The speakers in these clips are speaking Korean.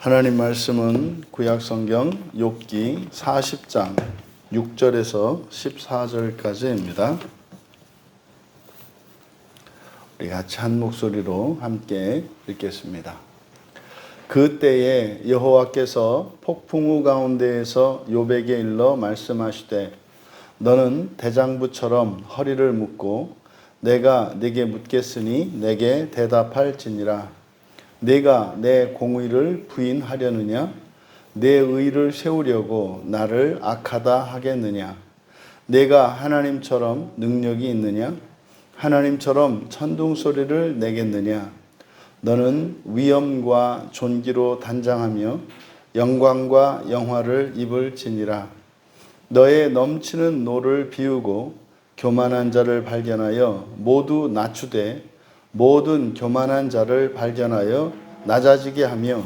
하나님 말씀은 구약성경 욥기 40장 6절에서 14절까지입니다. 우리 같이 한 목소리로 함께 읽겠습니다. 그때에 여호와께서 폭풍우 가운데에서 욥에게 일러 말씀하시되 너는 대장부처럼 허리를 묶고 내가 네게 묻겠으니 내게 대답할지니라. 네가 내 공의를 부인하려느냐? 내 의를 세우려고 나를 악하다 하겠느냐? 내가 하나님처럼 능력이 있느냐? 하나님처럼 천둥소리를 내겠느냐? 너는 위엄과 존귀로 단장하며 영광과 영화를 입을지니라. 너의 넘치는 노를 비우고 교만한 자를 발견하여 모두 낮추되 모든 교만한 자를 발견하여 낮아지게 하며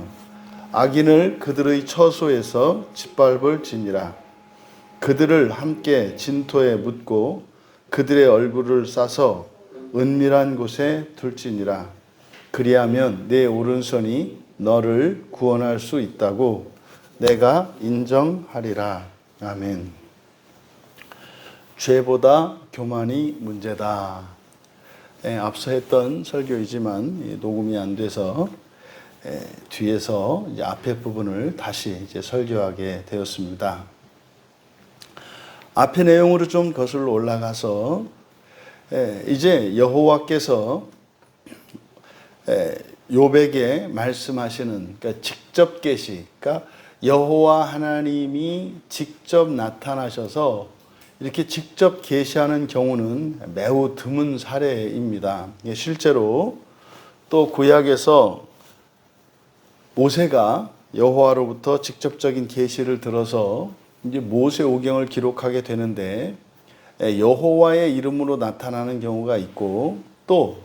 악인을 그들의 처소에서 짓밟을지니라. 그들을 함께 진토에 묻고 그들의 얼굴을 싸서 은밀한 곳에 둘지니라. 그리하면 내 오른손이 너를 구원할 수 있다고 내가 인정하리라. 아멘. 죄보다 교만이 문제다. 앞서 했던 설교이지만 녹음이 안 돼서 뒤에서 이제 앞에 부분을 다시 이제 설교하게 되었습니다. 앞의 내용으로 좀 거슬러 올라가서 이제 여호와께서 욥에게 말씀하시는, 그러니까 직접 계시, 그러니까 여호와 하나님이 직접 나타나셔서 이렇게 직접 계시하는 경우는 매우 드문 사례입니다. 실제로 또 구약에서 모세가 여호와로부터 직접적인 계시를 들어서 이제 모세오경을 기록하게 되는데 여호와의 이름으로 나타나는 경우가 있고 또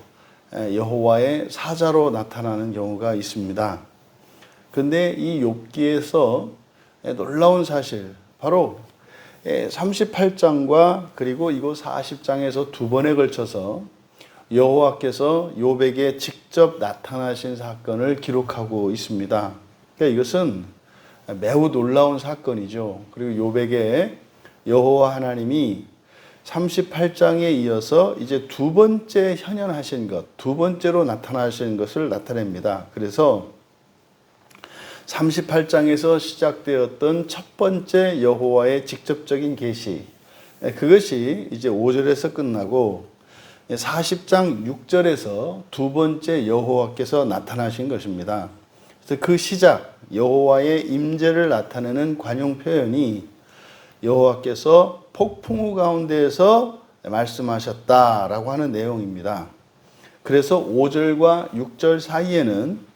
여호와의 사자로 나타나는 경우가 있습니다. 그런데 이 욥기에서 놀라운 사실, 바로 38장과 그리고 이곳 40장에서 두 번에 걸쳐서 여호와께서 욥에게 직접 나타나신 사건을 기록하고 있습니다. 그러니까 이것은 매우 놀라운 사건이죠. 그리고 욥에게 여호와 하나님이 38장에 이어서 이제 두 번째 현현하신 것, 두 번째로 나타나신 것을 나타냅니다. 그래서 38장에서 시작되었던 첫 번째 여호와의 직접적인 계시, 그것이 이제 5절에서 끝나고 40장 6절에서 두 번째 여호와께서 나타나신 것입니다. 그래서 그 시작, 여호와의 임재를 나타내는 관용 표현이 여호와께서 폭풍우 가운데에서 말씀하셨다라고 하는 내용입니다. 그래서 5절과 6절 사이에는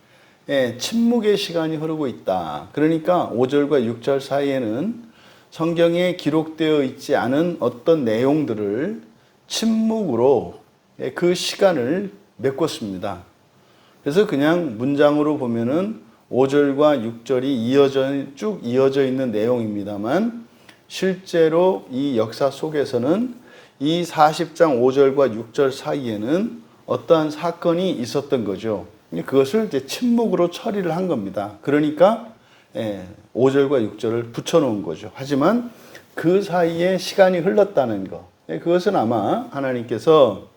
침묵의 시간이 흐르고 있다. 그러니까 5절과 6절 사이에는 성경에 기록되어 있지 않은 어떤 내용들을 침묵으로 그 시간을 메꿨습니다. 그래서 그냥 문장으로 보면은 5절과 6절이 쭉 이어져 있는 내용입니다만 실제로 이 역사 속에서는 이 40장 5절과 6절 사이에는 어떠한 사건이 있었던 거죠. 그것을 이제 침묵으로 처리를 한 겁니다. 그러니까 5절과 6절을 붙여놓은 거죠. 하지만 그 사이에 시간이 흘렀다는 것, 그것은 아마 하나님께서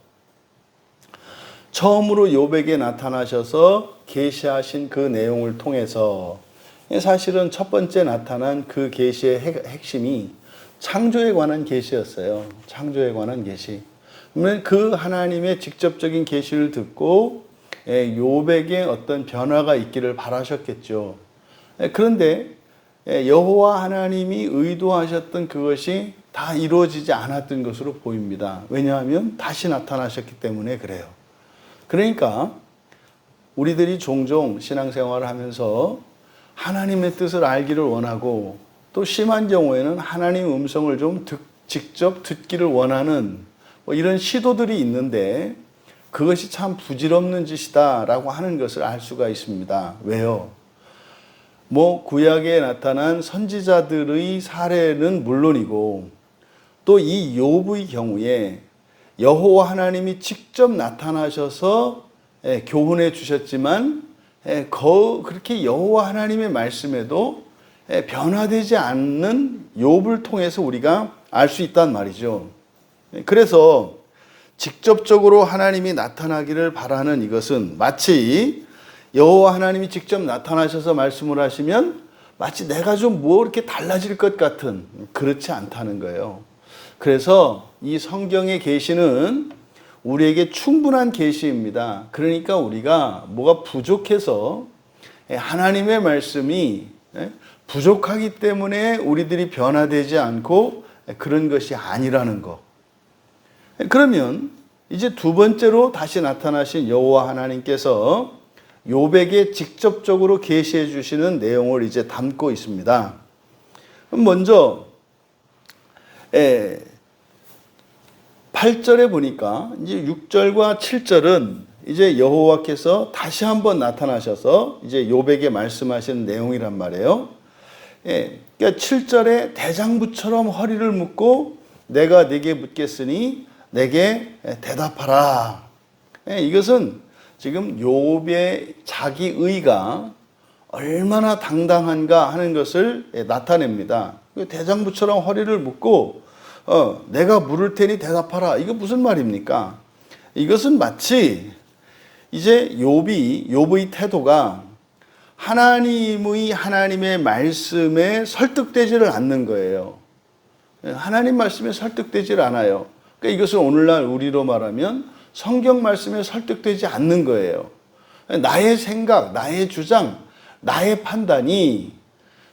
처음으로 욥에게 나타나셔서 계시하신 그 내용을 통해서, 사실은 첫 번째 나타난 그 계시의 핵심이 창조에 관한 계시였어요. 창조에 관한 계시. 그러면 그 하나님의 직접적인 계시를 듣고 욥에게 어떤 변화가 있기를 바라셨겠죠. 그런데 여호와 하나님이 의도하셨던 그것이 다 이루어지지 않았던 것으로 보입니다. 왜냐하면 다시 나타나셨기 때문에 그래요. 그러니까 우리들이 종종 신앙생활을 하면서 하나님의 뜻을 알기를 원하고 또 심한 경우에는 하나님의 음성을 좀 직접 듣기를 원하는 이런 시도들이 있는데 그것이 참 부질없는 짓이다라고 하는 것을 알 수가 있습니다. 왜요? 구약에 나타난 선지자들의 사례는 물론이고 또 이 욥의 경우에 여호와 하나님이 직접 나타나셔서 교훈해 주셨지만 그렇게 여호와 하나님의 말씀에도 변화되지 않는 욥을 통해서 우리가 알 수 있단 말이죠. 그래서 직접적으로 하나님이 나타나기를 바라는 이것은 마치 여호와 하나님이 직접 나타나셔서 말씀을 하시면 마치 내가 좀 뭐 이렇게 달라질 것 같은, 그렇지 않다는 거예요. 그래서 이 성경의 계시는 우리에게 충분한 계시입니다. 그러니까 우리가 뭐가 부족해서 하나님의 말씀이 부족하기 때문에 우리들이 변화되지 않고 그런 것이 아니라는 거. 그러면 이제 두 번째로 다시 나타나신 여호와 하나님께서 욥에게 직접적으로 계시해 주시는 내용을 이제 담고 있습니다. 먼저 8절에 보니까 이제 6절과 7절은 이제 여호와께서 다시 한번 나타나셔서 이제 욥에게 말씀하시는 내용이란 말이에요. 그러니까 7절에 대장부처럼 허리를 묶고 내가 네게 묻겠으니 내게 대답하라. 이것은 지금 욥의 자기 의가 얼마나 당당한가 하는 것을 나타냅니다. 대장부처럼 허리를 묶고 내가 물을 테니 대답하라. 이거 무슨 말입니까? 이것은 마치 이제 욥의 태도가 하나님의 말씀에 설득되지를 않는 거예요. 하나님 말씀에 설득되질 않아요. 그러니까 이것은 오늘날 우리로 말하면 성경 말씀에 설득되지 않는 거예요. 나의 생각, 나의 주장, 나의 판단이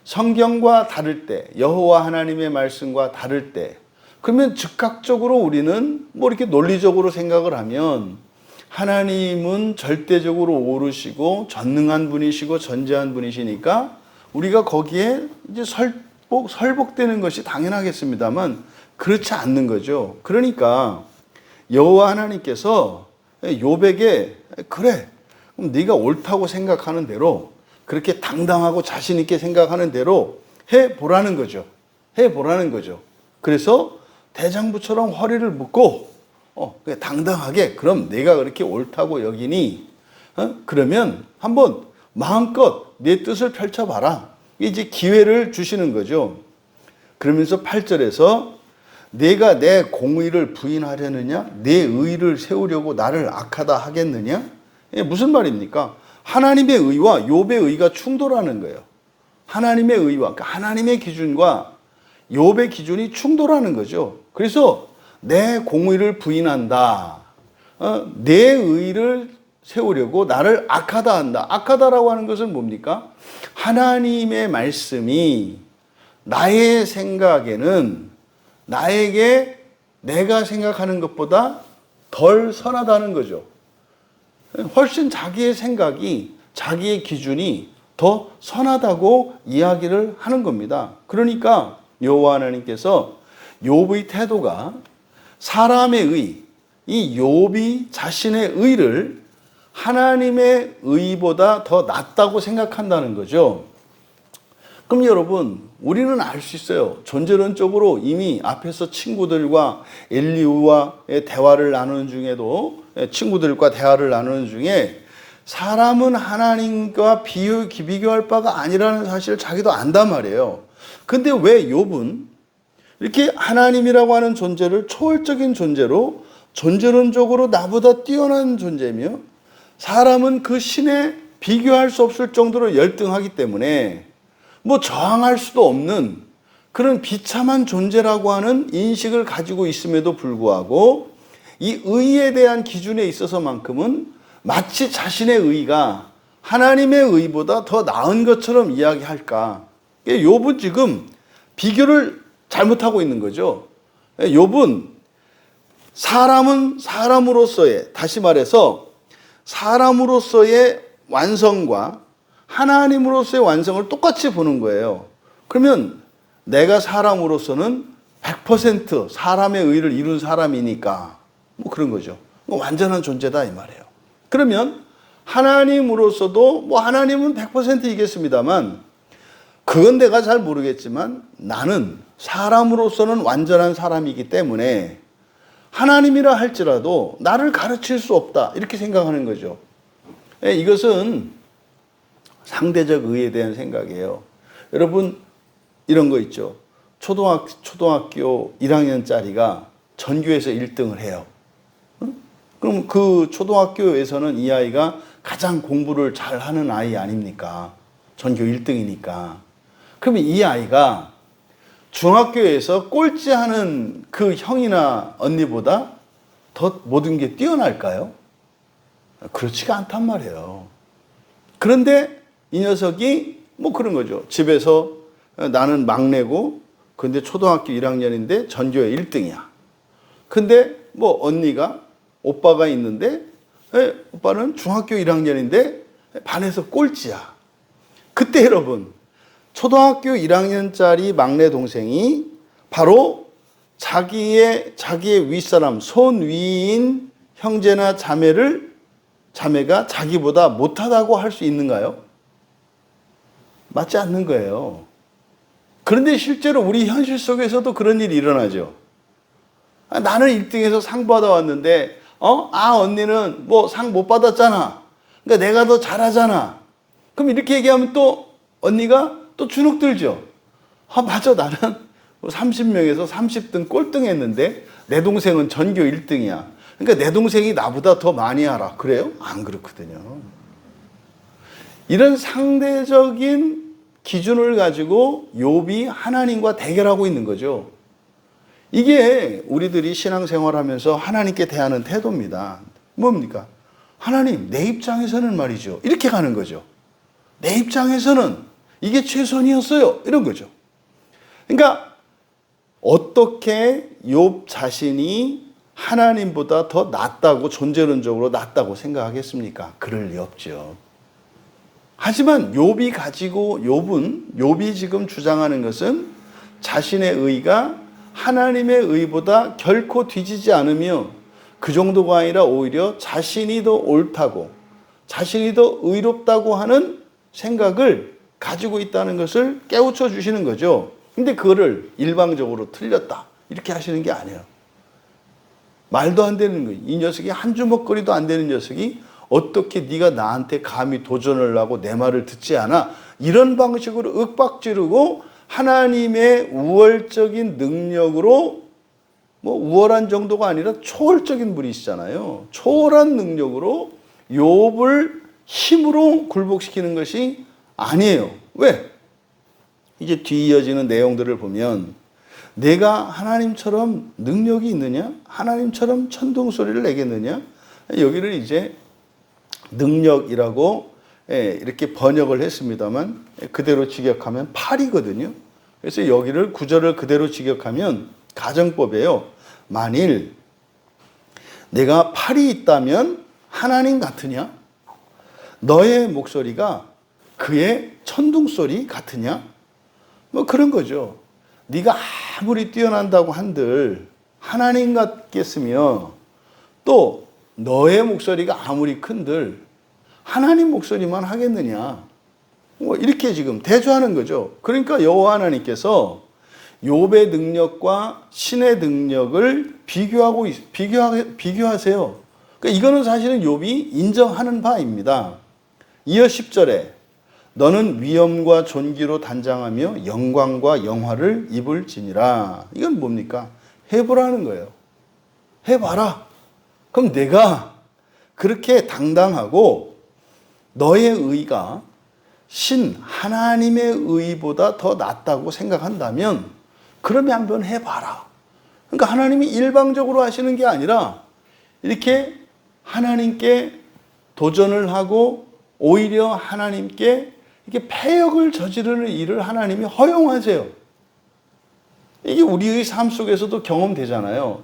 성경과 다를 때, 여호와 하나님의 말씀과 다를 때, 그러면 즉각적으로 우리는 뭐 이렇게 논리적으로 생각을 하면 하나님은 절대적으로 오르시고 전능한 분이시고 전지한 분이시니까 우리가 거기에 이제 설복되는 것이 당연하겠습니다만 그렇지 않는 거죠. 그러니까 여호와 하나님께서 욥에게 그래, 그럼 네가 옳다고 생각하는 대로 그렇게 당당하고 자신 있게 생각하는 대로 해보라는 거죠. 해보라는 거죠. 그래서 대장부처럼 허리를 묶고 당당하게 그럼 내가 그렇게 옳다고 여기니 그러면 한번 마음껏 내 뜻을 펼쳐봐라. 이제 기회를 주시는 거죠. 그러면서 8절에서 내가 내 공의를 부인하려느냐? 내 의를 세우려고 나를 악하다 하겠느냐? 무슨 말입니까? 하나님의 의와 욥의 의가 충돌하는 거예요. 하나님의 의와, 그러니까 하나님의 기준과 욥의 기준이 충돌하는 거죠. 그래서 내 공의를 부인한다. 내 의를 세우려고 나를 악하다 한다. 악하다라고 하는 것은 뭡니까? 하나님의 말씀이 나의 생각에는 나에게 내가 생각하는 것보다 덜 선하다는 거죠. 훨씬 자기의 생각이, 자기의 기준이 더 선하다고 이야기를 하는 겁니다. 그러니까 여호와 하나님께서 욥의 태도가 사람의 의, 이 욥이 자신의 의를 하나님의 의보다 더 낫다고 생각한다는 거죠. 그럼 여러분, 우리는 알 수 있어요. 존재론적으로 이미 앞에서 친구들과 엘리후와의 대화를 나누는 중에도, 친구들과 대화를 나누는 중에 사람은 하나님과 비교할 바가 아니라는 사실을 자기도 안단 말이에요. 근데 왜 욥은 이렇게 하나님이라고 하는 존재를 초월적인 존재로 존재론적으로 나보다 뛰어난 존재며 사람은 그 신에 비교할 수 없을 정도로 열등하기 때문에 뭐 저항할 수도 없는 그런 비참한 존재라고 하는 인식을 가지고 있음에도 불구하고 이 의에 대한 기준에 있어서만큼은 마치 자신의 의가 하나님의 의보다 더 나은 것처럼 이야기할까? 욥은 지금 비교를 잘못하고 있는 거죠. 욥은 사람은 사람으로서의, 다시 말해서 사람으로서의 완성과 하나님으로서의 완성을 똑같이 보는 거예요. 그러면 내가 사람으로서는 100% 사람의 의를 이룬 사람이니까 뭐 그런 거죠. 완전한 존재다 이 말이에요. 그러면 하나님으로서도 뭐 하나님은 100%이겠습니다만 그건 내가 잘 모르겠지만 나는 사람으로서는 완전한 사람이기 때문에 하나님이라 할지라도 나를 가르칠 수 없다 이렇게 생각하는 거죠. 이것은 상대적 의에 대한 생각이에요. 여러분 이런 거 있죠. 초등학교 1학년짜리가 전교에서 1등을 해요. 응? 그럼 그 초등학교에서는 이 아이가 가장 공부를 잘하는 아이 아닙니까? 전교 1등이니까. 그러면 이 아이가 중학교에서 꼴찌하는 그 형이나 언니보다 더 모든 게 뛰어날까요? 그렇지가 않단 말이에요. 그런데 이 녀석이 뭐 그런 거죠. 집에서 나는 막내고 근데 초등학교 1학년인데 전교에 1등이야. 근데 뭐 언니가 오빠가 있는데 오빠는 중학교 1학년인데 반에서 꼴찌야. 그때 여러분 초등학교 1학년짜리 막내 동생이 바로 자기의 윗사람 손위인 형제나 자매가 자기보다 못하다고 할 수 있는가요? 맞지 않는 거예요. 그런데 실제로 우리 현실 속에서도 그런 일이 일어나죠. 나는 1등에서 상 받아왔는데 언니는 뭐 상 못 받았잖아. 그러니까 내가 더 잘하잖아. 그럼 이렇게 얘기하면 또 언니가 또 주눅 들죠. 맞아, 나는 30명에서 30등 꼴등 했는데 내 동생은 전교 1등이야. 그러니까 내 동생이 나보다 더 많이 알아. 그래요? 안 그렇거든요. 이런 상대적인 기준을 가지고 욥이 하나님과 대결하고 있는 거죠. 이게 우리들이 신앙생활하면서 하나님께 대하는 태도입니다. 뭡니까? 하나님, 내 입장에서는 말이죠. 이렇게 가는 거죠. 내 입장에서는 이게 최선이었어요. 이런 거죠. 그러니까 어떻게 욥 자신이 하나님보다 더 낫다고, 존재론적으로 낫다고 생각하겠습니까? 그럴 리 없죠. 하지만 욥이 지금 주장하는 것은 자신의 의가 하나님의 의보다 결코 뒤지지 않으며 그 정도가 아니라 오히려 자신이 더 옳다고, 자신이 더 의롭다고 하는 생각을 가지고 있다는 것을 깨우쳐 주시는 거죠. 근데 그거를 일방적으로 틀렸다 이렇게 하시는 게 아니에요. 말도 안 되는 거예요. 이 녀석이 한 주먹거리도 안 되는 녀석이 어떻게 네가 나한테 감히 도전을 하고 내 말을 듣지 않아? 이런 방식으로 윽박지르고 하나님의 우월적인 능력으로, 뭐 우월한 정도가 아니라 초월적인 분이시잖아요. 초월한 능력으로 욥을 힘으로 굴복시키는 것이 아니에요. 왜? 이제 뒤 이어지는 내용들을 보면 내가 하나님처럼 능력이 있느냐? 하나님처럼 천둥소리를 내겠느냐? 여기를 이제 능력이라고 이렇게 번역을 했습니다만 그대로 직역하면 팔이거든요. 그래서 여기를 구절을 그대로 직역하면 가정법이에요. 만일 내가 팔이 있다면 하나님 같으냐? 너의 목소리가 그의 천둥소리 같으냐? 뭐 그런 거죠. 네가 아무리 뛰어난다고 한들 하나님 같겠으며 또 너의 목소리가 아무리 큰들 하나님 목소리만 하겠느냐? 뭐 이렇게 지금 대조하는 거죠. 그러니까 여호와 하나님께서 욥의 능력과 신의 능력을 비교하세요. 그러니까 이거는 사실은 욥이 인정하는 바입니다. 이어 10절에 너는 위엄과 존귀로 단장하며 영광과 영화를 입을지니라. 이건 뭡니까? 해보라는 거예요. 해봐라. 그럼 내가 그렇게 당당하고 너의 의가 신 하나님의 의보다 더 낫다고 생각한다면 그러면 한번 해봐라. 그러니까 하나님이 일방적으로 하시는 게 아니라 이렇게 하나님께 도전을 하고 오히려 하나님께 이게 패역을 저지르는 일을 하나님이 허용하세요. 이게 우리의 삶 속에서도 경험되잖아요.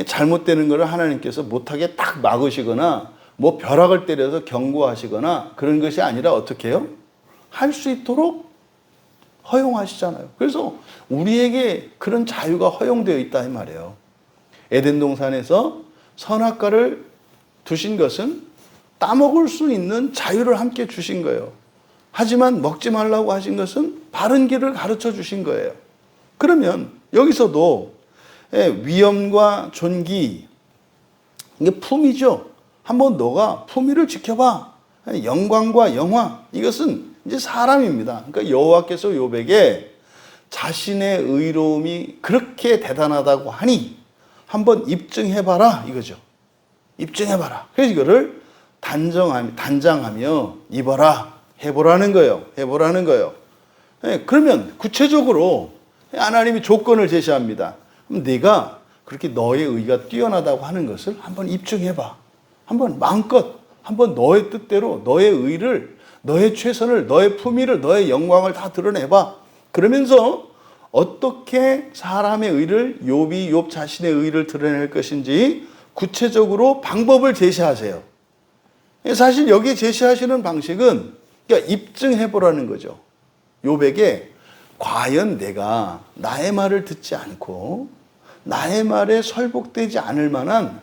잘못되는 것을 하나님께서 못하게 딱 막으시거나 뭐 벼락을 때려서 경고하시거나 그런 것이 아니라 어떻게 해요? 할 수 있도록 허용하시잖아요. 그래서 우리에게 그런 자유가 허용되어 있다 이 말이에요. 에덴 동산에서 선악과를 두신 것은 따먹을 수 있는 자유를 함께 주신 거예요. 하지만 먹지 말라고 하신 것은 바른 길을 가르쳐 주신 거예요. 그러면 여기서도 위엄과 존귀, 이게 품이죠. 한번 너가 품위를 지켜봐. 영광과 영화, 이것은 이제 사람입니다. 그러니까 여호와께서 욥에게 자신의 의로움이 그렇게 대단하다고 하니 한번 입증해봐라 이거죠. 입증해봐라. 그래서 이거를 단장하며 입어라. 해보라는 거예요. 해보라는 거예요. 네, 그러면 구체적으로 하나님이 조건을 제시합니다. 그럼 네가 그렇게 너의 의가 뛰어나다고 하는 것을 한번 입증해봐. 한번 마음껏 한번 너의 뜻대로 너의 의를, 너의 최선을, 너의 품위를, 너의 영광을 다 드러내봐. 그러면서 어떻게 사람의 의를, 욥 자신의 의를 드러낼 것인지 구체적으로 방법을 제시하세요. 사실 여기 제시하시는 방식은 그러니까 입증해보라는 거죠. 욥에게 과연 내가 나의 말을 듣지 않고 나의 말에 설복되지 않을 만한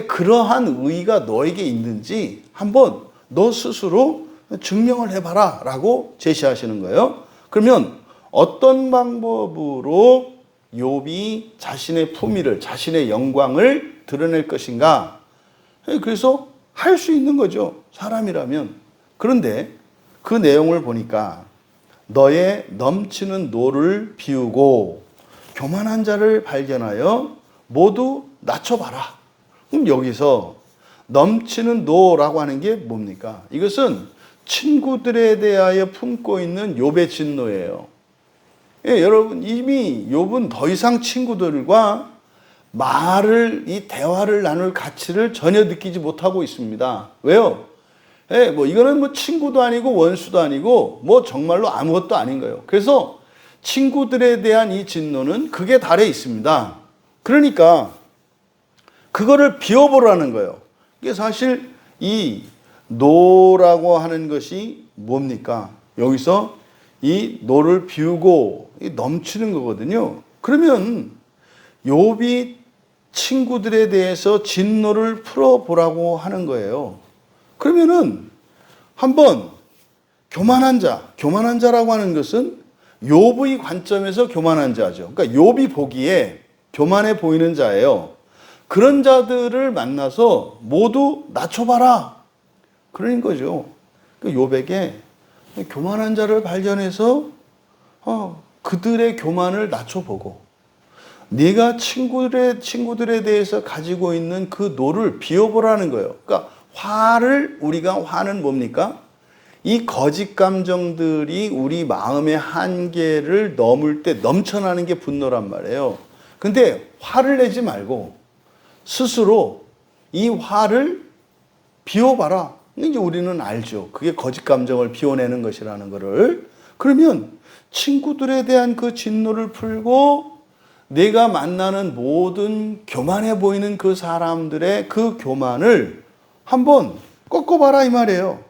그러한 의가 너에게 있는지 한번 너 스스로 증명을 해봐라 라고 제시하시는 거예요. 그러면 어떤 방법으로 욥이 자신의 품위를, 자신의 영광을 드러낼 것인가? 그래서 할 수 있는 거죠. 사람이라면. 그런데 그 내용을 보니까 너의 넘치는 노를 비우고 교만한 자를 발견하여 모두 낮춰봐라. 그럼 여기서 넘치는 노라고 하는 게 뭡니까? 이것은 친구들에 대하여 품고 있는 욥의 진노예요. 예, 여러분 이미 욥은 더 이상 친구들과 이 대화를 나눌 가치를 전혀 느끼지 못하고 있습니다. 왜요? 예, 이거는 친구도 아니고 원수도 아니고 정말로 아무것도 아닌 거예요. 그래서 친구들에 대한 이 진노는 극에 달해 있습니다. 그러니까 그거를 비워보라는 거예요. 이게 사실 이 노라고 하는 것이 뭡니까? 여기서 이 노를 비우고 넘치는 거거든요. 그러면 욥이 친구들에 대해서 진노를 풀어보라고 하는 거예요. 그러면은 한번 교만한 자라고 하는 것은 욥의 관점에서 교만한 자죠. 그러니까 욥이 보기에 교만해 보이는 자예요. 그런 자들을 만나서 모두 낮춰봐라. 그런 거죠. 욥에게 교만한 자를 발견해서 그들의 교만을 낮춰보고 네가 친구들에 대해서 가지고 있는 그 노를 비워보라는 거예요. 그러니까 우리가 화는 뭡니까? 이 거짓 감정들이 우리 마음의 한계를 넘을 때 넘쳐나는 게 분노란 말이에요. 근데 화를 내지 말고 스스로 이 화를 비워봐라. 이제 우리는 알죠. 그게 거짓 감정을 비워내는 것이라는 것을. 그러면 친구들에 대한 그 진노를 풀고 내가 만나는 모든 교만해 보이는 그 사람들의 그 교만을 한번 꺾어봐라 이 말이에요.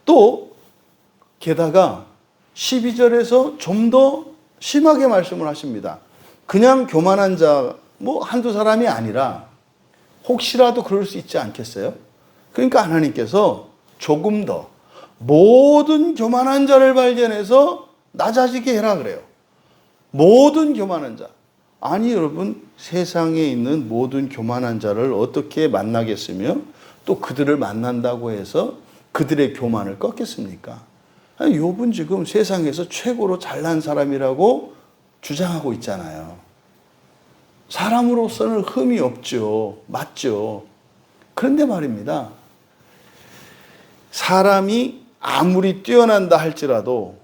또 게다가 12절에서 좀 더 심하게 말씀을 하십니다. 그냥 교만한 자 한두 사람이 아니라 혹시라도 그럴 수 있지 않겠어요? 그러니까 하나님께서 조금 더 모든 교만한 자를 발견해서 낮아지게 해라 그래요. 모든 교만한 자. 아니 여러분 세상에 있는 모든 교만한 자를 어떻게 만나겠으며 또 그들을 만난다고 해서 그들의 교만을 꺾겠습니까? 욥은 지금 세상에서 최고로 잘난 사람이라고 주장하고 있잖아요. 사람으로서는 흠이 없죠. 맞죠. 그런데 말입니다. 사람이 아무리 뛰어난다 할지라도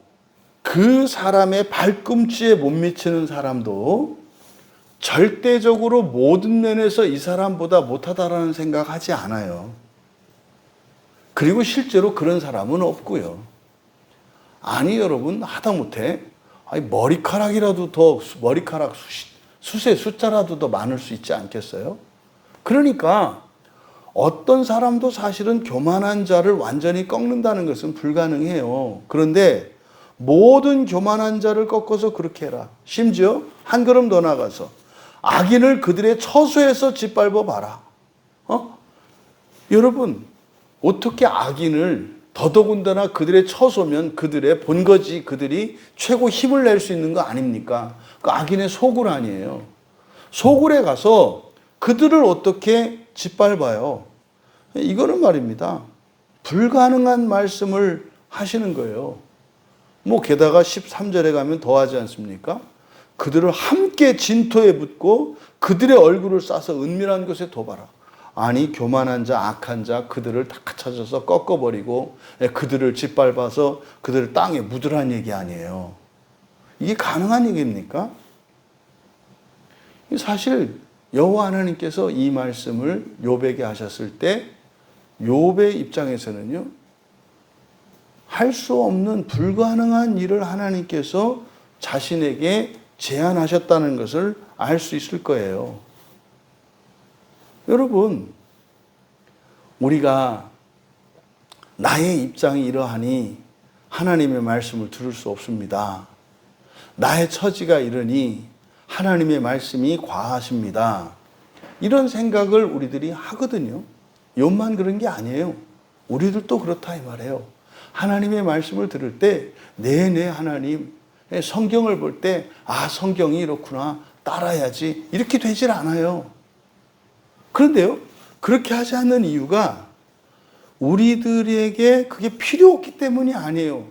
그 사람의 발꿈치에 못 미치는 사람도 절대적으로 모든 면에서 이 사람보다 못하다라는 생각하지 않아요. 그리고 실제로 그런 사람은 없고요. 아니 여러분 하다못해 머리카락이라도 더 머리카락 숫의 숫자라도 더 많을 수 있지 않겠어요? 그러니까 어떤 사람도 사실은 교만한 자를 완전히 꺾는다는 것은 불가능해요. 그런데 모든 교만한 자를 꺾어서 그렇게 해라. 심지어 한 걸음 더 나가서 악인을 그들의 처소에서 짓밟아 봐라. 여러분 어떻게 악인을 더더군다나 그들의 처소면 그들의 본거지 그들이 최고 힘을 낼 수 있는 거 아닙니까? 그 악인의 소굴 아니에요. 소굴에 가서 그들을 어떻게 짓밟아요? 이거는 말입니다. 불가능한 말씀을 하시는 거예요. 뭐 게다가 13절에 가면 더하지 않습니까? 그들을 함께 진토에 붓고 그들의 얼굴을 싸서 은밀한 곳에 둬봐라. 아니 교만한 자, 악한 자 그들을 다 찾아서 꺾어버리고 그들을 짓밟아서 그들을 땅에 묻으라는 얘기 아니에요. 이게 가능한 얘기입니까? 사실 여호와 하나님께서 이 말씀을 욥에게 하셨을 때 욥의 입장에서는요, 할 수 없는 불가능한 일을 하나님께서 자신에게 제안하셨다는 것을 알 수 있을 거예요. 여러분, 우리가 나의 입장이 이러하니 하나님의 말씀을 들을 수 없습니다. 나의 처지가 이러니 하나님의 말씀이 과하십니다. 이런 생각을 우리들이 하거든요. 욥만 그런 게 아니에요. 우리들도 그렇다 이 말이에요. 하나님의 말씀을 들을 때 네네 하나님, 성경을 볼 때 아 성경이 이렇구나 따라야지 이렇게 되질 않아요. 그런데요, 그렇게 하지 않는 이유가 우리들에게 그게 필요 없기 때문이 아니에요.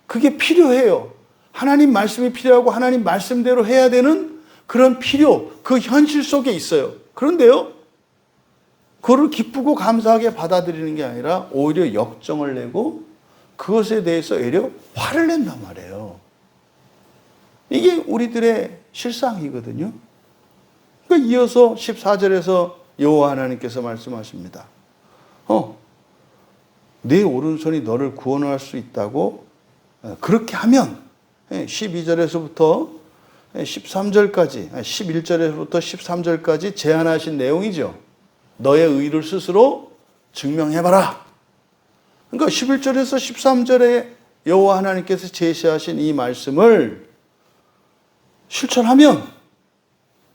그게 필요해요. 하나님 말씀이 필요하고 하나님 말씀대로 해야 되는 그런 필요, 그 현실 속에 있어요. 그런데요, 그거를 기쁘고 감사하게 받아들이는 게 아니라 오히려 역정을 내고 그것에 대해서 오히려 화를 낸단 말이에요. 이게 우리들의 실상이거든요. 그러니까 이어서 14절에서 여호와 하나님께서 말씀하십니다. 네 오른손이 너를 구원할 수 있다고 그렇게 하면 12절에서부터 13절까지 11절에서부터 13절까지 제안하신 내용이죠. 너의 의를 스스로 증명해봐라. 그러니까 11절에서 13절에 여호와 하나님께서 제시하신 이 말씀을 실천하면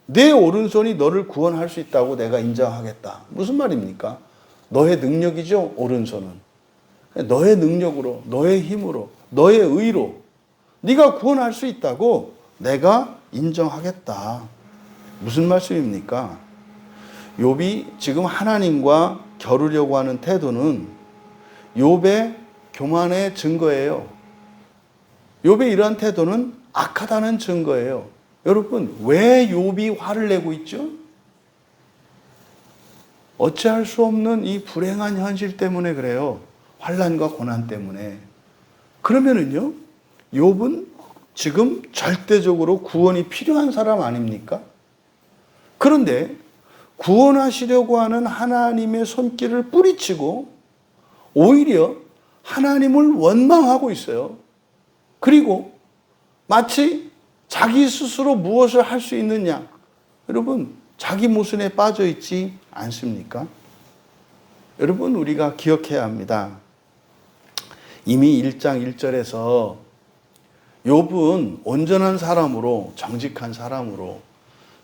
내 오른손이 너를 구원할 수 있다고 내가 인정하겠다. 무슨 말입니까? 너의 능력이죠, 오른손은. 너의 능력으로, 너의 힘으로, 너의 의로 네가 구원할 수 있다고 내가 인정하겠다. 무슨 말씀입니까? 욥이 지금 하나님과 겨루려고 하는 태도는 욥의 교만의 증거예요. 욥의 이러한 태도는 악하다는 증거예요. 여러분, 왜 욥이 화를 내고 있죠? 어찌할 수 없는 이 불행한 현실 때문에 그래요. 환난과 고난 때문에. 그러면은요, 욥은 지금 절대적으로 구원이 필요한 사람 아닙니까? 그런데 구원하시려고 하는 하나님의 손길을 뿌리치고 오히려 하나님을 원망하고 있어요. 그리고 마치 자기 스스로 무엇을 할 수 있느냐. 여러분, 자기 모순에 빠져 있지 않습니까? 여러분, 우리가 기억해야 합니다. 이미 1장 1절에서 욥은 온전한 사람으로, 정직한 사람으로,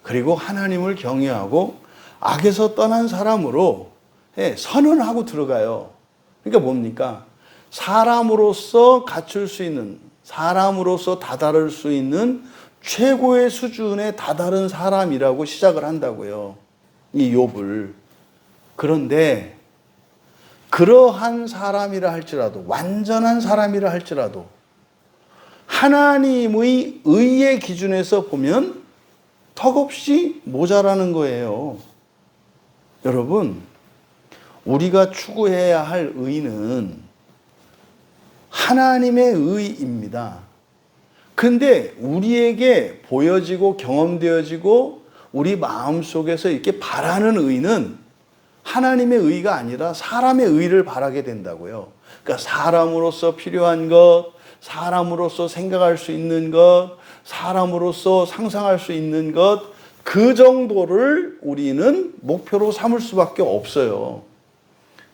그리고 하나님을 경외하고 악에서 떠난 사람으로 선언하고 들어가요. 그러니까 뭡니까? 사람으로서 갖출 수 있는, 사람으로서 다다를 수 있는 최고의 수준에 다다른 사람이라고 시작을 한다고요. 이 욥을. 그런데 그러한 사람이라 할지라도, 완전한 사람이라 할지라도 하나님의 의의 기준에서 보면 턱없이 모자라는 거예요. 여러분, 우리가 추구해야 할 의는 하나님의 의입니다. 근데 우리에게 보여지고 경험되어지고 우리 마음속에서 이렇게 바라는 의는 하나님의 의가 아니라 사람의 의를 바라게 된다고요. 그러니까 사람으로서 필요한 것, 사람으로서 생각할 수 있는 것, 사람으로서 상상할 수 있는 것, 그 정도를 우리는 목표로 삼을 수밖에 없어요.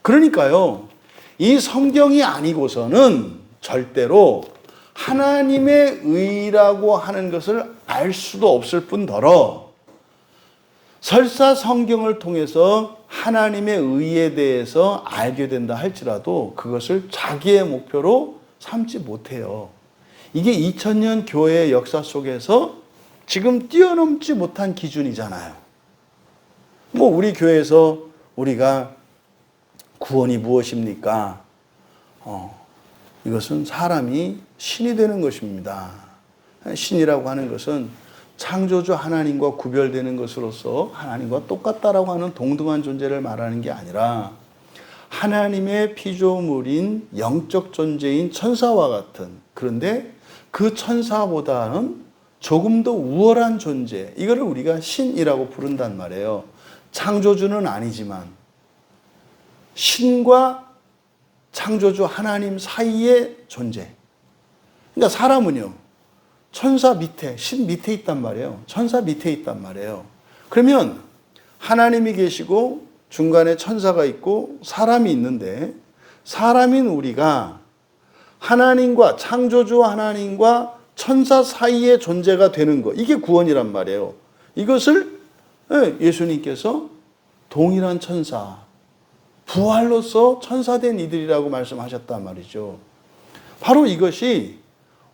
그러니까요, 이 성경이 아니고서는 절대로 하나님의 의라고 하는 것을 알 수도 없을 뿐더러 설사 성경을 통해서 하나님의 의에 대해서 알게 된다 할지라도 그것을 자기의 목표로 삼지 못해요. 이게 2000년 교회의 역사 속에서 지금 뛰어넘지 못한 기준이잖아요. 뭐 우리 교회에서 우리가 구원이 무엇입니까? 이것은 사람이 신이 되는 것입니다. 신이라고 하는 것은 창조주 하나님과 구별되는 것으로서 하나님과 똑같다라고 하는 동등한 존재를 말하는 게 아니라 하나님의 피조물인 영적 존재인 천사와 같은, 그런데 그 천사보다는 조금 더 우월한 존재, 이거를 우리가 신이라고 부른단 말이에요. 창조주는 아니지만 신과 창조주 하나님 사이의 존재. 그러니까 사람은요, 천사 밑에, 신 밑에 있단 말이에요. 천사 밑에 있단 말이에요. 그러면 하나님이 계시고 중간에 천사가 있고 사람이 있는데, 사람인 우리가 하나님과, 창조주 하나님과 천사 사이의 존재가 되는 것, 이게 구원이란 말이에요. 이것을 예수님께서 동일한 천사, 부활로서 천사된 이들이라고 말씀하셨단 말이죠. 바로 이것이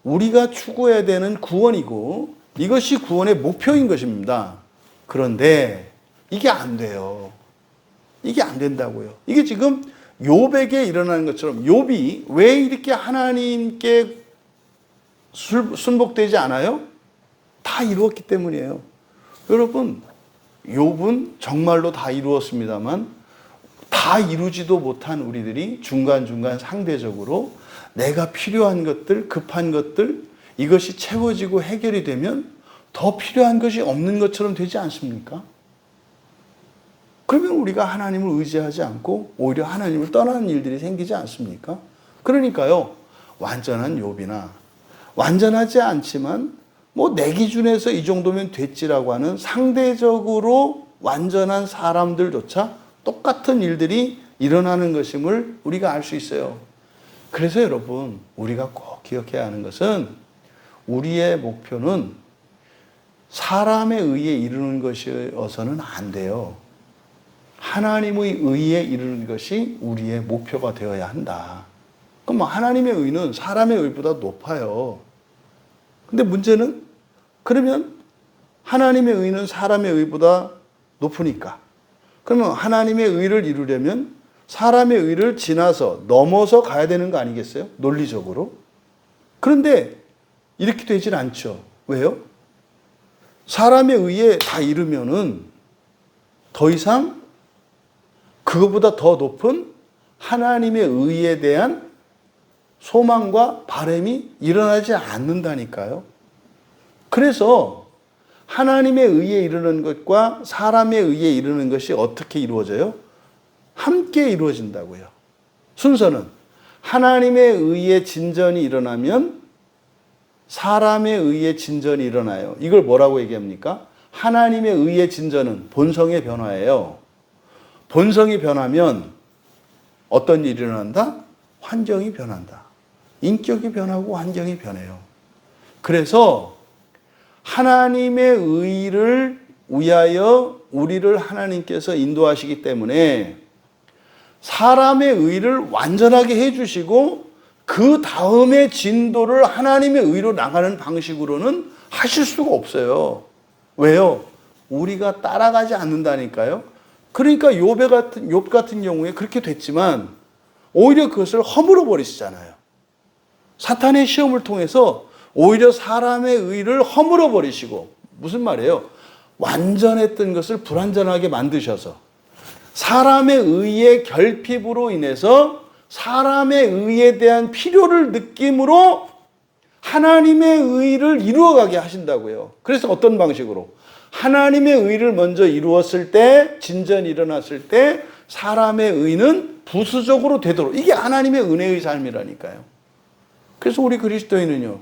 우리가 추구해야 되는 구원이고 이것이 구원의 목표인 것입니다. 그런데 이게 안 돼요. 이게 안 된다고요. 이게 지금 욥에게 일어나는 것처럼, 욥이 왜 이렇게 하나님께 순복되지 않아요? 다 이루었기 때문이에요. 여러분, 욥은 정말로 다 이루었습니다만 다 이루지도 못한 우리들이 중간중간 상대적으로 내가 필요한 것들, 급한 것들, 이것이 채워지고 해결이 되면 더 필요한 것이 없는 것처럼 되지 않습니까? 그러면 우리가 하나님을 의지하지 않고 오히려 하나님을 떠나는 일들이 생기지 않습니까? 그러니까요, 완전한 욥이나 완전하지 않지만 뭐 내 기준에서 이 정도면 됐지라고 하는 상대적으로 완전한 사람들조차 똑같은 일들이 일어나는 것임을 우리가 알 수 있어요. 그래서 여러분, 우리가 꼭 기억해야 하는 것은 우리의 목표는 사람에 의해 이루는 것이어서는 안 돼요. 하나님의 의에 이르는 것이 우리의 목표가 되어야 한다. 그럼 하나님의 의는 사람의 의보다 높아요. 근데 문제는, 그러면 하나님의 의는 사람의 의보다 높으니까, 그러면 하나님의 의를 이루려면 사람의 의를 지나서 넘어서 가야 되는 거 아니겠어요? 논리적으로. 그런데 이렇게 되질 않죠. 왜요? 사람의 의에 다 이르면은 더 이상 그것보다 더 높은 하나님의 의에 대한 소망과 바람이 일어나지 않는다니까요. 그래서 하나님의 의에 이르는 것과 사람의 의에 이르는 것이 어떻게 이루어져요? 함께 이루어진다고요. 순서는 하나님의 의에 진전이 일어나면 사람의 의에 진전이 일어나요. 이걸 뭐라고 얘기합니까? 하나님의 의의 진전은 본성의 변화예요. 본성이 변하면 어떤 일이 일어난다? 환경이 변한다. 인격이 변하고 환경이 변해요. 그래서 하나님의 의를 위하여 우리를 하나님께서 인도하시기 때문에 사람의 의를 완전하게 해주시고 그 다음에 진도를 하나님의 의로 나가는 방식으로는 하실 수가 없어요. 왜요? 우리가 따라가지 않는다니까요. 그러니까 욥 같은 경우에 그렇게 됐지만 오히려 그것을 허물어 버리시잖아요. 사탄의 시험을 통해서 오히려 사람의 의를 허물어 버리시고, 무슨 말이에요? 완전했던 것을 불완전하게 만드셔서 사람의 의의 결핍으로 인해서 사람의 의에 대한 필요를 느낌으로 하나님의 의를 이루어가게 하신다고요. 그래서 어떤 방식으로? 하나님의 의를 먼저 이루었을 때, 진전이 일어났을 때 사람의 의는 부수적으로 되도록, 이게 하나님의 은혜의 삶이라니까요. 그래서 우리 그리스도인은요,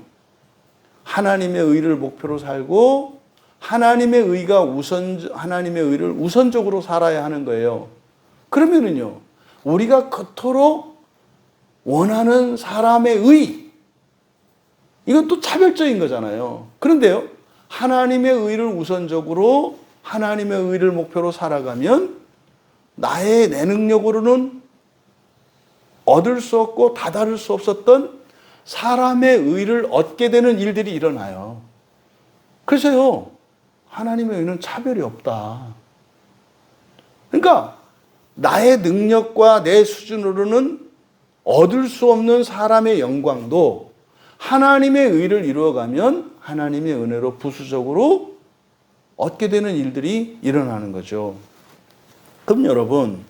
하나님의 의를 목표로 살고 하나님의 의를 우선적으로 살아야 하는 거예요. 그러면은요, 우리가 그토록 원하는 사람의 의, 이건 또 차별적인 거잖아요. 그런데요, 하나님의 의를 우선적으로, 하나님의 의를 목표로 살아가면 내 능력으로는 얻을 수 없고 다다를 수 없었던 사람의 의를 얻게 되는 일들이 일어나요. 그래서요, 하나님의 의는 차별이 없다. 그러니까 나의 능력과 내 수준으로는 얻을 수 없는 사람의 영광도 하나님의 의를 이루어가면 하나님의 은혜로 부수적으로 얻게 되는 일들이 일어나는 거죠. 그럼 여러분,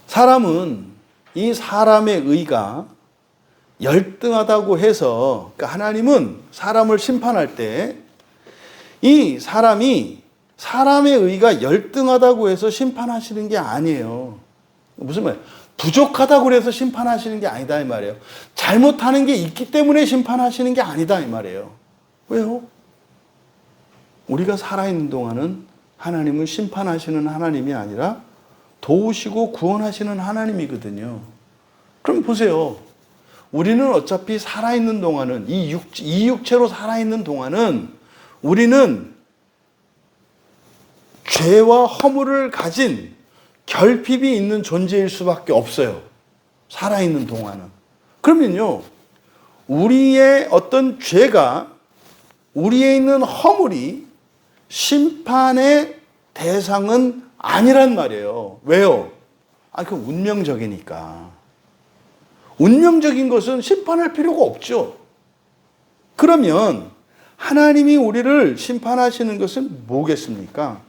사람은 이 사람의 의가 열등하다고 해서, 그러니까 하나님은 사람을 심판할 때 이 사람이 사람의 의가 열등하다고 해서 심판하시는 게 아니에요. 무슨 말이에요? 부족하다고 해서 심판하시는 게 아니다 이 말이에요. 잘못하는 게 있기 때문에 심판하시는 게 아니다 이 말이에요. 왜요? 우리가 살아있는 동안은 하나님은 심판하시는 하나님이 아니라 도우시고 구원하시는 하나님이거든요. 그럼 보세요. 우리는 어차피 살아있는 동안은, 이 육체로 살아있는 동안은 우리는 죄와 허물을 가진 결핍이 있는 존재일 수밖에 없어요. 살아있는 동안은. 그러면요, 우리의 어떤 죄가, 우리에 있는 허물이 심판의 대상은 아니란 말이에요. 왜요? 그 운명적이니까. 운명적인 것은 심판할 필요가 없죠. 그러면 하나님이 우리를 심판하시는 것은 뭐겠습니까?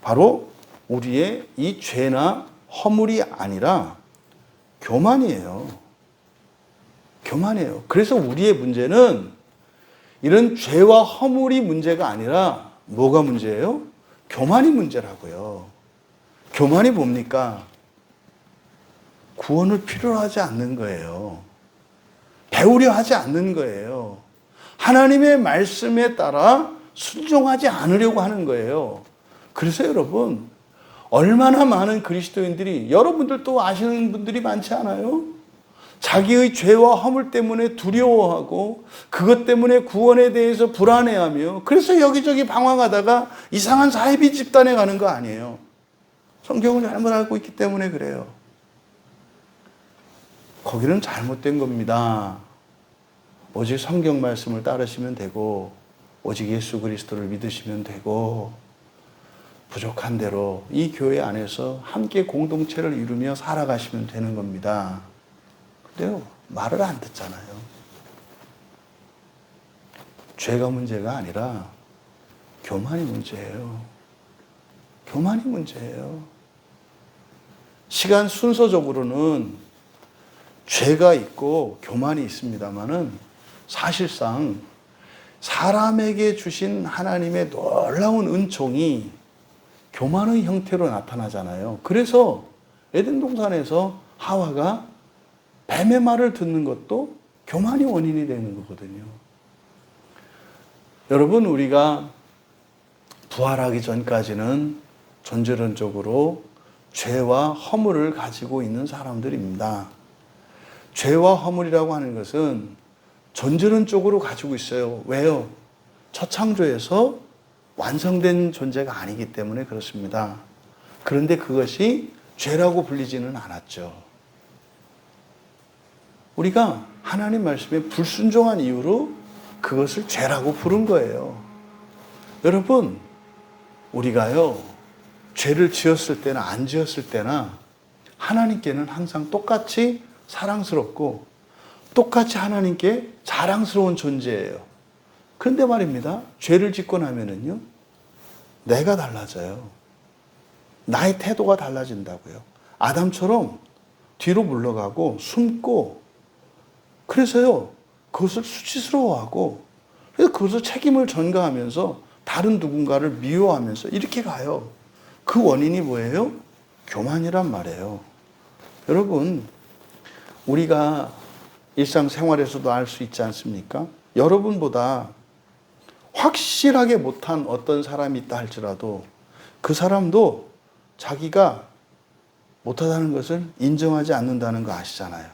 바로 우리의 이 죄나 허물이 아니라 교만이에요. 교만이에요. 그래서 우리의 문제는 이런 죄와 허물이 문제가 아니라 뭐가 문제예요? 교만이 문제라고요. 교만이 뭡니까? 구원을 필요로 하지 않는 거예요. 배우려 하지 않는 거예요. 하나님의 말씀에 따라 순종하지 않으려고 하는 거예요. 그래서 여러분, 얼마나 많은 그리스도인들이, 여러분들도 아시는 분들이 많지 않아요? 자기의 죄와 허물 때문에 두려워하고 그것 때문에 구원에 대해서 불안해하며 그래서 여기저기 방황하다가 이상한 사이비 집단에 가는 거 아니에요. 성경을 잘못 알고 있기 때문에 그래요. 거기는 잘못된 겁니다. 오직 성경 말씀을 따르시면 되고 오직 예수 그리스도를 믿으시면 되고 부족한 대로 이 교회 안에서 함께 공동체를 이루며 살아가시면 되는 겁니다. 근데요, 말을 안 듣잖아요. 죄가 문제가 아니라 교만이 문제예요. 교만이 문제예요. 시간 순서적으로는 죄가 있고 교만이 있습니다만은 사실상 사람에게 주신 하나님의 놀라운 은총이 교만의 형태로 나타나잖아요. 그래서 에덴 동산에서 하와가 뱀의 말을 듣는 것도 교만이 원인이 되는 거거든요. 여러분, 우리가 부활하기 전까지는 전제론적으로 죄와 허물을 가지고 있는 사람들입니다. 죄와 허물이라고 하는 것은 전제론적으로 가지고 있어요. 왜요? 첫 창조에서 완성된 존재가 아니기 때문에 그렇습니다. 그런데 그것이 죄라고 불리지는 않았죠. 우리가 하나님 말씀에 불순종한 이유로 그것을 죄라고 부른 거예요. 여러분, 우리가요, 죄를 지었을 때나 안 지었을 때나 하나님께는 항상 똑같이 사랑스럽고 똑같이 하나님께 자랑스러운 존재예요. 그런데 말입니다, 죄를 짓고 나면은요, 내가 달라져요. 나의 태도가 달라진다고요. 아담처럼 뒤로 물러가고 숨고, 그래서요, 그것을 수치스러워하고, 그래서 그것을 책임을 전가하면서 다른 누군가를 미워하면서 이렇게 가요. 그 원인이 뭐예요? 교만이란 말이에요. 여러분, 우리가 일상생활에서도 알 수 있지 않습니까? 여러분보다 확실하게 못한 어떤 사람이 있다 할지라도 그 사람도 자기가 못하다는 것을 인정하지 않는다는 거 아시잖아요.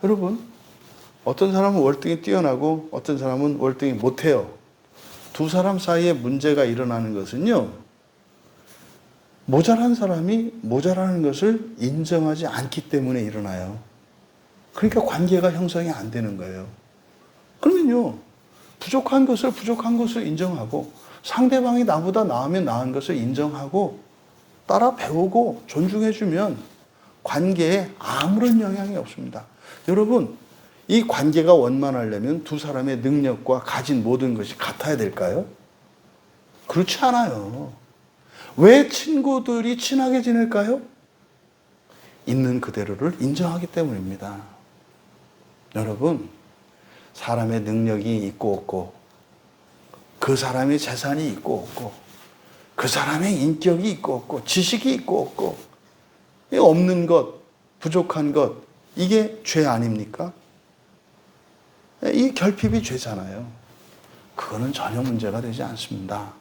여러분, 어떤 사람은 월등히 뛰어나고 어떤 사람은 월등히 못해요. 두 사람 사이에 문제가 일어나는 것은요, 모자란 사람이 모자라는 것을 인정하지 않기 때문에 일어나요. 그러니까 관계가 형성이 안 되는 거예요. 그러면요, 부족한 것을 인정하고 상대방이 나보다 나으면 나은 것을 인정하고 따라 배우고 존중해주면 관계에 아무런 영향이 없습니다. 여러분, 이 관계가 원만하려면 두 사람의 능력과 가진 모든 것이 같아야 될까요? 그렇지 않아요. 왜 친구들이 친하게 지낼까요? 있는 그대로를 인정하기 때문입니다. 여러분, 사람의 능력이 있고 없고, 그 사람의 재산이 있고 없고, 그 사람의 인격이 있고 없고, 지식이 있고 없고, 없는 것, 부족한 것, 이게 죄 아닙니까? 이 결핍이 죄잖아요. 그거는 전혀 문제가 되지 않습니다.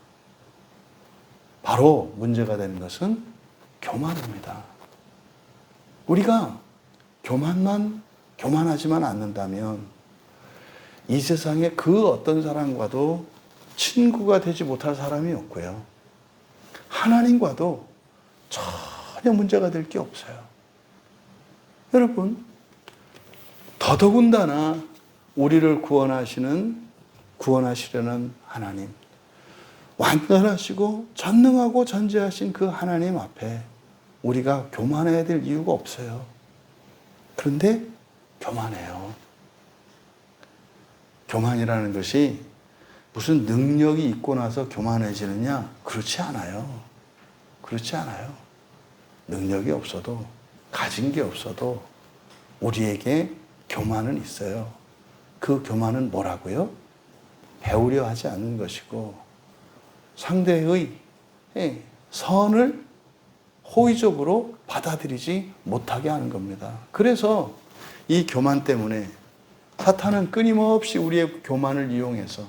바로 문제가 되는 것은 교만입니다. 우리가 교만하지만 않는다면 이 세상에 그 어떤 사람과도 친구가 되지 못할 사람이 없고요. 하나님과도 전혀 문제가 될 게 없어요. 여러분, 더더군다나 우리를 구원하시려는 하나님, 완전하시고 전능하고 전지하신 그 하나님 앞에 우리가 교만해야 될 이유가 없어요. 그런데 교만해요. 교만이라는 것이 무슨 능력이 있고 나서 교만해지느냐? 그렇지 않아요. 그렇지 않아요. 능력이 없어도, 가진 게 없어도 우리에게 교만은 있어요. 그 교만은 뭐라고요? 배우려 하지 않는 것이고 상대의 선을 호의적으로 받아들이지 못하게 하는 겁니다. 그래서 이 교만 때문에 사탄은 끊임없이 우리의 교만을 이용해서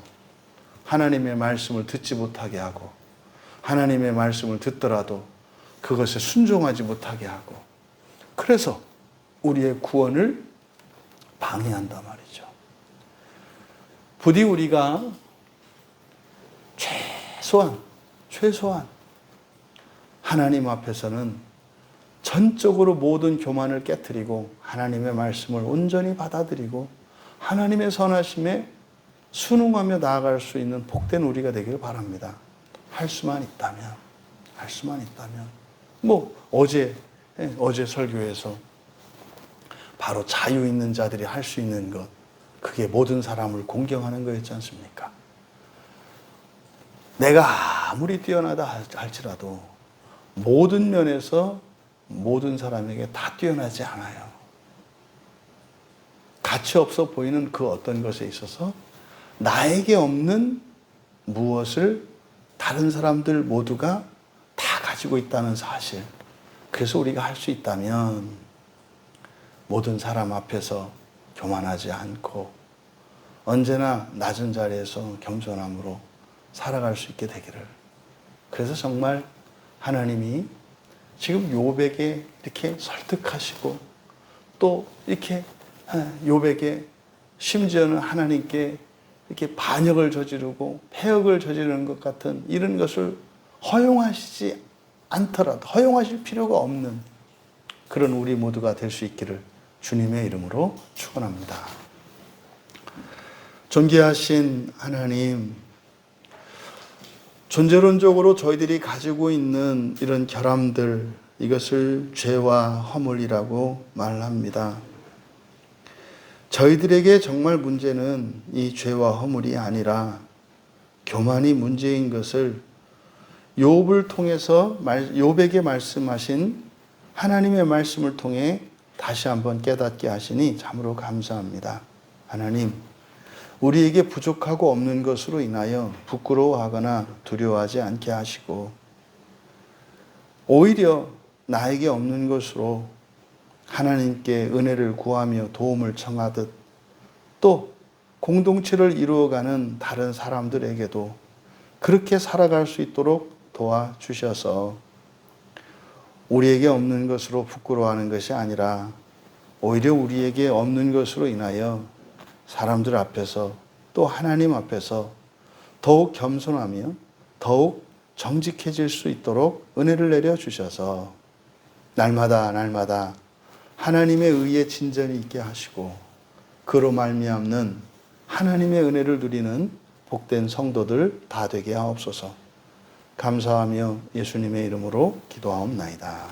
하나님의 말씀을 듣지 못하게 하고, 하나님의 말씀을 듣더라도 그것에 순종하지 못하게 하고, 그래서 우리의 구원을 방해한단 말이죠. 부디 우리가 최소한 하나님 앞에서는 전적으로 모든 교만을 깨트리고 하나님의 말씀을 온전히 받아들이고 하나님의 선하심에 순응하며 나아갈 수 있는 복된 우리가 되길 바랍니다. 할 수만 있다면. 어제 설교에서 바로 자유 있는 자들이 할 수 있는 것, 그게 모든 사람을 공경하는 거였지 않습니까? 내가 아무리 뛰어나다 할지라도 모든 면에서 모든 사람에게 다 뛰어나지 않아요. 가치 없어 보이는 그 어떤 것에 있어서 나에게 없는 무엇을 다른 사람들 모두가 다 가지고 있다는 사실. 그래서 우리가 할 수 있다면 모든 사람 앞에서 교만하지 않고 언제나 낮은 자리에서 겸손함으로 살아갈 수 있게 되기를. 그래서 정말 하나님이 지금 욥에게 이렇게 설득하시고 또 이렇게 욥에게 심지어는 하나님께 이렇게 반역을 저지르고 패역을 저지르는 것 같은 이런 것을 허용하시지 않더라도, 허용하실 필요가 없는 그런 우리 모두가 될 수 있기를 주님의 이름으로 축원합니다. 존귀하신 하나님, 존재론적으로 저희들이 가지고 있는 이런 결함들, 이것을 죄와 허물이라고 말합니다. 저희들에게 정말 문제는 이 죄와 허물이 아니라 교만이 문제인 것을 욥을 통해서 욥에게 말씀하신 하나님의 말씀을 통해 다시 한번 깨닫게 하시니 참으로 감사합니다. 하나님, 우리에게 부족하고 없는 것으로 인하여 부끄러워하거나 두려워하지 않게 하시고 오히려 나에게 없는 것으로 하나님께 은혜를 구하며 도움을 청하듯 또 공동체를 이루어가는 다른 사람들에게도 그렇게 살아갈 수 있도록 도와주셔서 우리에게 없는 것으로 부끄러워하는 것이 아니라 오히려 우리에게 없는 것으로 인하여 사람들 앞에서 또 하나님 앞에서 더욱 겸손하며 더욱 정직해질 수 있도록 은혜를 내려주셔서 날마다 하나님의 의에 진전이 있게 하시고 그로 말미암는 하나님의 은혜를 누리는 복된 성도들 다 되게 하옵소서. 감사하며 예수님의 이름으로 기도하옵나이다.